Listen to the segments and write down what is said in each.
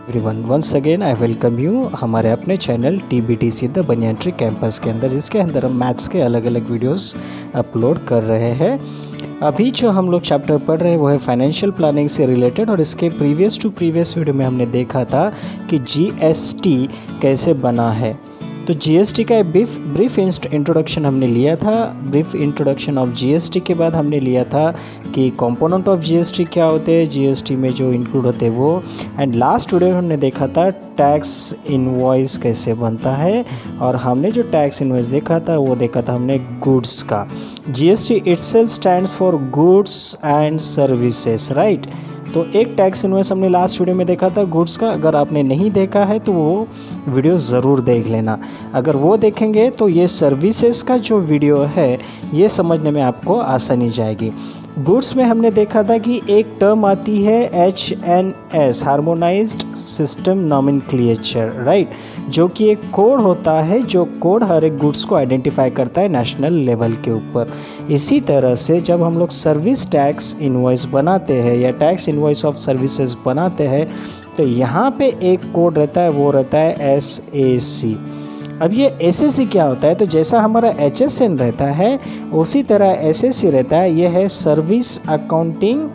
Everyone, once again I welcome you हमारे अपने channel TBTC the banyan campus के अंदर, जिसके अंदर हम मैथ्स के अलग अलग वीडियोस अपलोड कर रहे हैं। अभी जो हम लोग चैप्टर पढ़ रहे हैं वो है फाइनेंशियल प्लानिंग से रिलेटेड, और इसके प्रीवियस वीडियो में हमने देखा था कि GST कैसे बना है। तो GST का ब्रीफ इंट्रोडक्शन हमने लिया था। ब्रीफ इंट्रोडक्शन ऑफ GST के बाद हमने लिया था कि कंपोनेंट ऑफ GST क्या होते हैं, GST में जो इंक्लूड होते हैं वो। एंड लास्ट वीडियो में हमने देखा था टैक्स इनवॉइस कैसे बनता है, और हमने जो टैक्स इनवॉइस देखा था वो देखा था हमने गुड्स का। GST itself stands for goods and services, right. तो एक टैक्स इनवॉइस हमने लास्ट वीडियो में देखा था गुड्स का। अगर आपने नहीं देखा है तो वो वीडियो ज़रूर देख लेना। अगर वो देखेंगे तो ये सर्विसेज का जो वीडियो है ये समझने में आपको आसानी जाएगी। गुड्स में हमने देखा था कि एक टर्म आती है HNS, harmonised system nomenclature, right, जो कि एक कोड होता है, जो कोड हर एक गुड्स को आइडेंटिफाई करता है नेशनल लेवल के ऊपर। इसी तरह से जब हम लोग सर्विस टैक्स इनवॉइस बनाते हैं या टैक्स इनवॉइस ऑफ सर्विसेज बनाते हैं तो यहाँ पे एक कोड रहता है, वो रहता है SAC। अब ये SAC क्या होता है, तो जैसा हमारा HSN रहता है उसी तरह SAC रहता है। ये है सर्विस अकाउंटिंग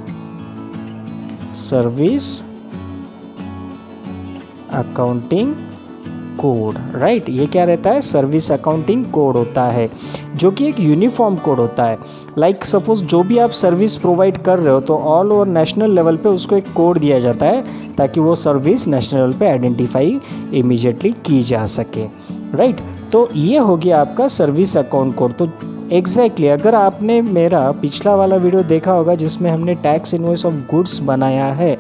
कोड, राइट। ये क्या रहता है, सर्विस अकाउंटिंग कोड होता है, जो कि एक यूनिफॉर्म कोड होता है। लाइक सपोज जो भी आप सर्विस प्रोवाइड कर रहे हो तो ऑल ओवर नेशनल लेवल पे उसको एक कोड दिया जाता है ताकि वो सर्विस नेशनल लेवल पे आइडेंटिफाई इमीडिएटली की जा सके, राइट। तो ये हो गया आपका सर्विस अकाउंट कोड। तो एग्जैक्टली अगर आपने मेरा पिछला वाला वीडियो देखा होगा जिसमें हमने टैक्स इनवॉइस ऑफ गुड्स बनाया है,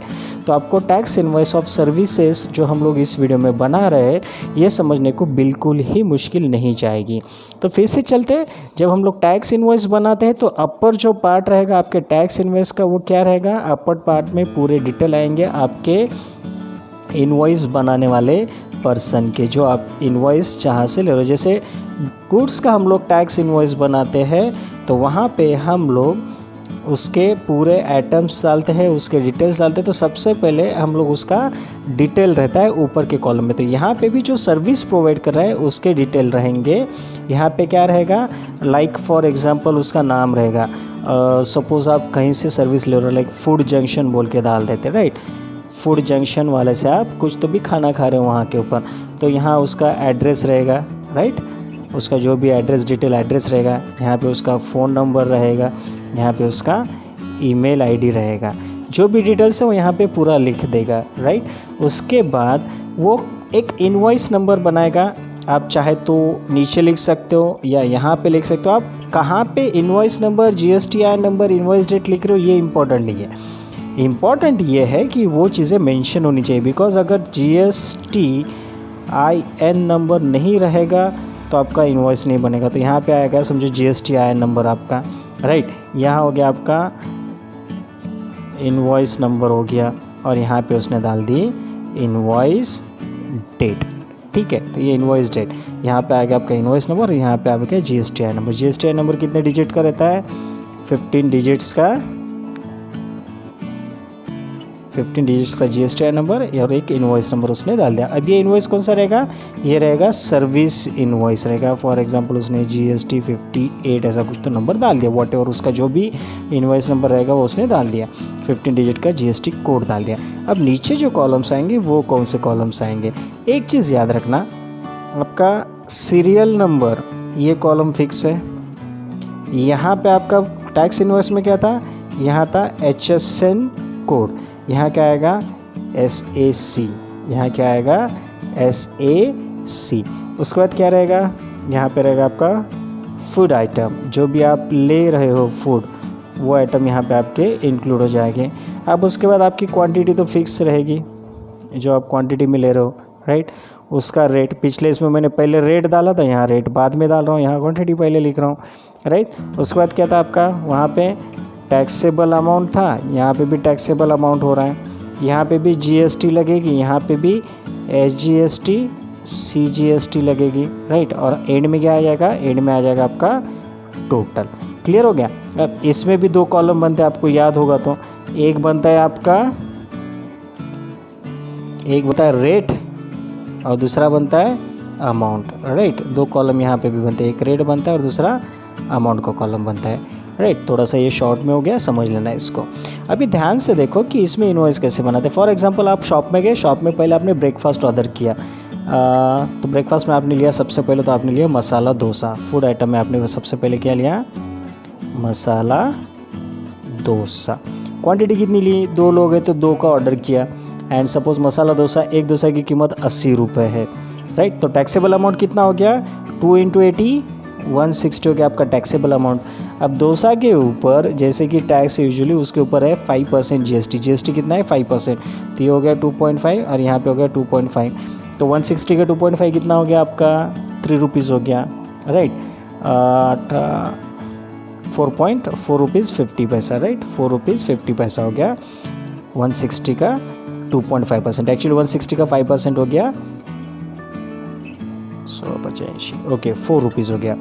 तो आपको टैक्स इनवॉइस ऑफ सर्विसेज जो हम लोग इस वीडियो में बना रहे हैं ये समझने को बिल्कुल ही मुश्किल नहीं जाएगी। तो फिर से चलते हैं। जब हम लोग टैक्स इनवॉइस बनाते हैं तो अपर जो पार्ट रहेगा आपके टैक्स इनवॉइस का वो क्या रहेगा, अपर पार्ट में पूरे डिटेल आएंगे आपके इनवॉइस बनाने वाले पर्सन के, जो आप इनवॉइस जहाँ से ले रहे हो। जैसे गुड्स का हम लोग टैक्स इनवॉइस बनाते हैं तो वहाँ पे हम लोग उसके पूरे आइटम्स डालते हैं, उसके डिटेल्स डालते हैं। तो सबसे पहले हम लोग उसका डिटेल रहता है ऊपर के कॉलम में। तो यहाँ पे भी जो सर्विस प्रोवाइड कर रहा है उसके डिटेल रहेंगे। यहाँ पे क्या रहेगा, लाइक फॉर एग्जांपल उसका नाम रहेगा। सपोज आप कहीं से सर्विस ले रहे हो, लाइक फूड जंक्शन बोल के डाल देते, राइट। फूड जंक्शन वाले से आप कुछ तो भी खाना खा रहे हो वहाँ के ऊपर, तो यहाँ उसका एड्रेस रहेगा, राइट। उसका जो भी एड्रेस डिटेल एड्रेस रहेगा, यहाँ पे उसका फ़ोन नंबर रहेगा, यहाँ पे उसका ईमेल आईडी रहेगा, जो भी डिटेल्स है वो यहाँ पे पूरा लिख देगा, राइट। उसके बाद वो एक इनवॉइस नंबर बनाएगा। आप चाहे तो नीचे लिख सकते हो या यहाँ पे लिख सकते हो। आप कहाँ पे invoice number, GSTIN number, invoice date लिख रहे हो ये इम्पोर्टेंट नहीं है। इम्पॉर्टेंट ये है कि वो चीज़ें मेंशन होनी चाहिए, बिकॉज अगर GSTIN नंबर नहीं रहेगा तो आपका इनवॉइस नहीं बनेगा। तो यहाँ पे आएगा, समझो GSTIN नंबर आपका, राइट। यहाँ हो गया आपका इनवॉइस नंबर हो गया, और यहाँ पे उसने डाल दी इनवॉइस डेट, ठीक है। तो ये इनवॉइस डेट, यहाँ पे आ गया आपका इनवॉइस नंबर, और यहाँ पे आ गया GSTIN नंबर। GSTIN नंबर कितने डिजिट का रहता है, 15 डिजिट्स का, 15 डिजिट्स का GSTIN नंबर और एक इनवॉइस नंबर उसने डाल दिया। अब ये इनवॉइस कौन सा रहेगा, ये रहेगा सर्विस इनवॉइस रहेगा। फॉर एग्जांपल उसने GST 58 ऐसा कुछ तो नंबर डाल दिया, वॉट एवर उसका जो भी इनवॉइस नंबर रहेगा वो उसने डाल दिया, 15 डिजिट का GST कोड डाल दिया। अब नीचे जो कॉलम्स आएंगे वो कौन से कॉलम्स आएंगे, एक चीज़ याद रखना, आपका सीरियल नंबर ये कॉलम फिक्स है। यहाँ पर आपका टैक्स इनवॉइस में क्या था, यहाँ था HSN कोड, यहाँ क्या आएगा SAC, यहाँ क्या आएगा SAC। उसके बाद क्या रहेगा, यहाँ पे रहेगा आपका फूड आइटम, जो भी आप ले रहे हो फूड वो आइटम यहाँ पे आपके इंक्लूड हो जाएंगे। अब उसके बाद आपकी क्वांटिटी तो फिक्स रहेगी, जो आप क्वांटिटी में ले रहे हो, राइट। उसका रेट, पिछले इसमें मैंने पहले रेट डाला था, यहाँ रेट बाद में डाल रहा हूँ, यहाँ क्वांटिटी पहले लिख रहा हूँ, राइट। उसके बाद क्या था आपका, वहाँ पे टैक्सेबल अमाउंट था, यहाँ पे भी टैक्सेबल अमाउंट हो रहा है, यहाँ पे भी GST लगेगी, यहाँ पे भी SGST CGST लगेगी, राइट। और एंड में क्या आ जाएगा, एंड में आ जाएगा आपका टोटल। क्लियर हो गया। अब इसमें भी दो कॉलम बनते हैं, आपको याद होगा तो, एक बनता है आपका एक बनता है रेट और दूसरा बनता है अमाउंट, राइट। दो कॉलम यहाँ पे भी बनते हैं, एक रेट बनता है और दूसरा अमाउंट का कॉलम बनता है, राइट। थोड़ा सा ये शॉर्ट में हो गया, समझ लेना इसको। अभी ध्यान से देखो कि इसमें इनवॉइस कैसे बनाते हैं। फॉर एग्जांपल आप शॉप में गए, शॉप में पहले आपने ब्रेकफास्ट ऑर्डर किया, तो ब्रेकफास्ट में आपने लिया सबसे पहले तो आपने लिया मसाला डोसा। फूड आइटम में आपने सबसे पहले क्या लिया, मसाला डोसा। क्वांटिटी कितनी ली, 2 लोग हैं तो 2 का ऑर्डर किया। एंड सपोज मसाला डोसा, एक डोसा की कीमत 80 रुपये है, राइट। तो टैक्सेबल अमाउंट कितना हो गया, 2 × 80 160 हो गया आपका टैक्सेबल अमाउंट। अब डोसा के ऊपर जैसे कि टैक्स यूजुअली उसके ऊपर है 5% जीएसटी। जीएसटी कितना है 5%, तो ये हो गया 2.5 और यहाँ पे हो गया 2.5। तो 160 का 2.5 कितना हो गया आपका 3 रुपीज़ हो गया, राइट। 4 रुपीज़ 50 पैसा, राइट। 4 रुपीज़ 50 पैसा हो गया 160 का 2.5%। एक्चुअली 160 का 5% हो गया 185, ओके 4 रुपीज़ हो गया,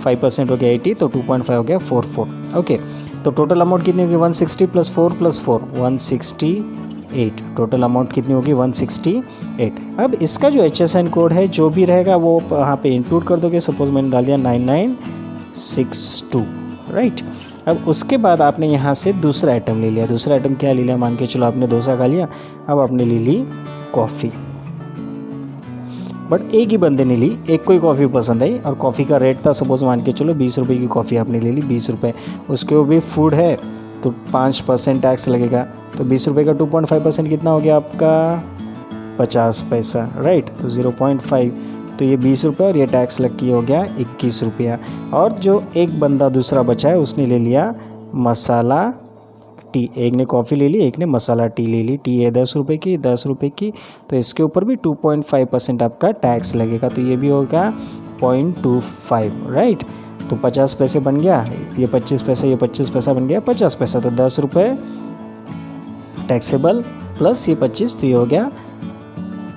5% हो गया 80, तो 2.5 हो गया 44, ओके। तो टोटल अमाउंट कितनी होगी 160 + 4 + 4 168। टोटल अमाउंट कितनी होगी 168। अब इसका जो HSN कोड है जो भी रहेगा वो वहाँ पे इंक्लूड कर दोगे। सपोज मैंने डाल दिया 9962, राइट। अब उसके बाद आपने यहाँ से दूसरा आइटम ले लिया। दूसरा आइटम क्या ले लिया, मान के चलो आपने डोसा खा लिया, अब आपने ले ली कॉफ़ी। बट एक ही बंदे ने ली, एक को ही कॉफ़ी पसंद आई और कॉफ़ी का रेट था सपोज मान के चलो 20 रुपये की कॉफ़ी आपने ले ली, 20 रुपये। उसके ऊपर भी फूड है तो 5% टैक्स लगेगा, तो 20 रुपये का 2.5% कितना हो गया आपका 50 पैसा, राइट। तो 0.5, तो ये 20 रुपये और ये टैक्स लग के हो गया 21 रुपया। और जो एक बंदा दूसरा बचा है उसने ले लिया मसाला टी। एक ने कॉफ़ी ले ली, एक ने मसाला टी ले ली। टी है 10 रुपये की, 10 रुपये की, तो इसके ऊपर भी 2.5% आपका टैक्स लगेगा, तो ये भी होगा 0.25, राइट। तो 50 पैसे बन गया, ये 25 पैसे, ये 25 पैसा बन गया 50 पैसा, तो 10 रुपये टैक्सेबल प्लस ये 25, तो ये हो गया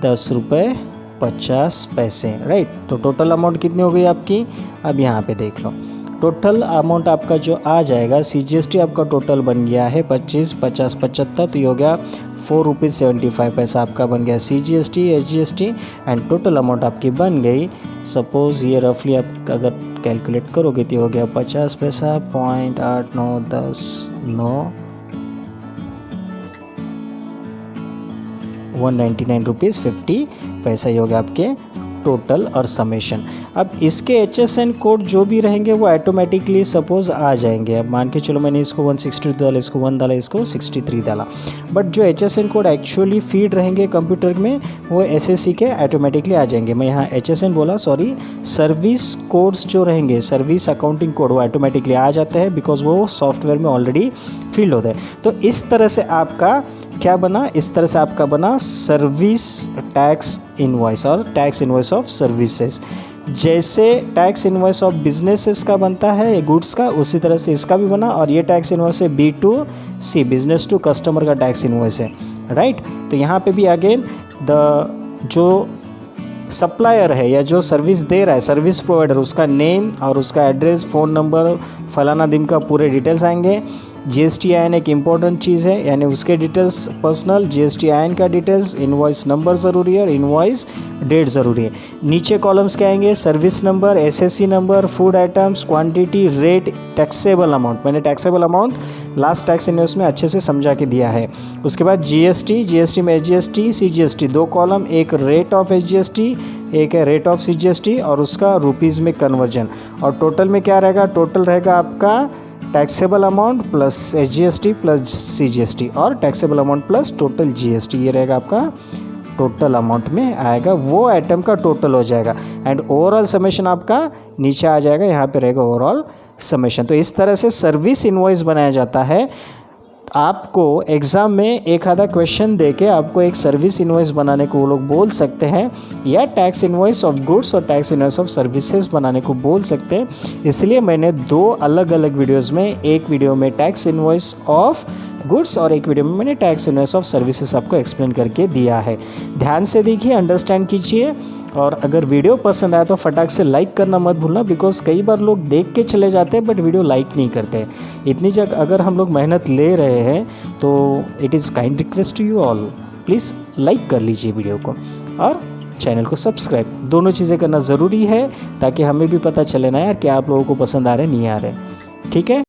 10 रुपये 50 पैसे, राइट। तो टोटल अमाउंट कितनी हो गई आपकी, अब यहाँ पे देख लो टोटल अमाउंट आपका जो आ जाएगा। CGST आपका टोटल बन गया है 25, 50, 75, तो ये हो गया 4 रुपीज़ 75 पैसा आपका बन गया CGST, SGST। And total amount आपकी बन गई, सपोज़ ये रफली आप अगर कैलकुलेट करोगे तो हो गया 50 पैसा, 0.8910 199 रुपीज़ 50 पैसा, ये हो गया आपके टोटल और समेशन। अब इसके HSN कोड जो भी रहेंगे वो ऑटोमेटिकली सपोज आ जाएंगे। अब मान के चलो मैंने इसको 162 डाला, इसको 1 डाला, इसको 63 डाला, बट जो HSN कोड एक्चुअली फीड रहेंगे कंप्यूटर में वो SSC के ऑटोमेटिकली आ जाएंगे। मैं यहाँ HSN बोला, सॉरी, सर्विस कोड्स जो रहेंगे, सर्विस अकाउंटिंग कोड, वो ऑटोमेटिकली आ जाते हैं बिकॉज वो सॉफ्टवेयर में ऑलरेडी फील्ड होता है। तो इस तरह से आपका क्या बना, इस तरह से आपका बना सर्विस टैक्स इनवॉइस और टैक्स इनवॉइस ऑफ सर्विसेज। जैसे टैक्स इनवॉइस ऑफ बिजनेसेस का बनता है गुड्स का, उसी तरह से इसका भी बना। और ये टैक्स इनवॉइस है B2C, बिजनेस टू कस्टमर का टैक्स इनवॉइस है, राइट। तो यहाँ पे भी अगेन जो सप्लायर है या जो सर्विस दे रहा है, सर्विस प्रोवाइडर, उसका नेम और उसका एड्रेस, फ़ोन नंबर, फलाना दिन का पूरे डिटेल्स आएंगे। GSTIN एक इम्पॉर्टेंट चीज़ है, यानी उसके डिटेल्स पर्सनल, GSTIN का डिटेल्स, इनवॉइस नंबर ज़रूरी है और इनवॉइस डेट ज़रूरी है। नीचे कॉलम्स क्या आएंगे, service number, SSC number, food items, quantity, rate, taxable amount. मैंने taxable amount last tax invoice में अच्छे से समझा के दिया है। उसके बाद GST में SGST, CGST, 2 कॉलम, एक रेट ऑफ SGST, एक है रेट ऑफ CGST और उसका रुपीज़ में कन्वर्जन। और टोटल में क्या रहेगा, टोटल रहेगा आपका taxable amount plus SGST plus CGST और taxable amount plus total GST, ये रहेगा आपका टोटल अमाउंट में आएगा, वो आइटम का टोटल हो जाएगा। एंड ओवरऑल समेशन आपका नीचे आ जाएगा, यहाँ पे रहेगा ओवरऑल समेशन। तो इस तरह से सर्विस इनवॉइस बनाया जाता है। आपको एग्ज़ाम में एक आधा क्वेश्चन देके आपको एक सर्विस इनवॉइस बनाने को वो लोग बोल सकते हैं, या टैक्स इनवॉइस ऑफ गुड्स और टैक्स इनवॉइस ऑफ सर्विसेज बनाने को बोल सकते हैं। इसलिए मैंने 2 अलग अलग वीडियोस में, एक वीडियो में टैक्स इनवॉइस ऑफ गुड्स और एक वीडियो में मैंने टैक्स इनवॉइस ऑफ सर्विसेज आपको एक्सप्लेन करके दिया है। ध्यान से देखिए, अंडरस्टैंड कीजिए, और अगर वीडियो पसंद आया तो फटाक से लाइक करना मत भूलना, बिकॉज कई बार लोग देख के चले जाते हैं बट वीडियो लाइक नहीं करते। इतनी जगह अगर हम लोग मेहनत ले रहे हैं तो it is kind request to you all, please like कर लीजिए वीडियो को, और चैनल को सब्सक्राइब, दोनों चीज़ें करना ज़रूरी है ताकि हमें भी पता चले ना यार कि आप लोगों को पसंद आ रहे नहीं आ रहे। ठीक है,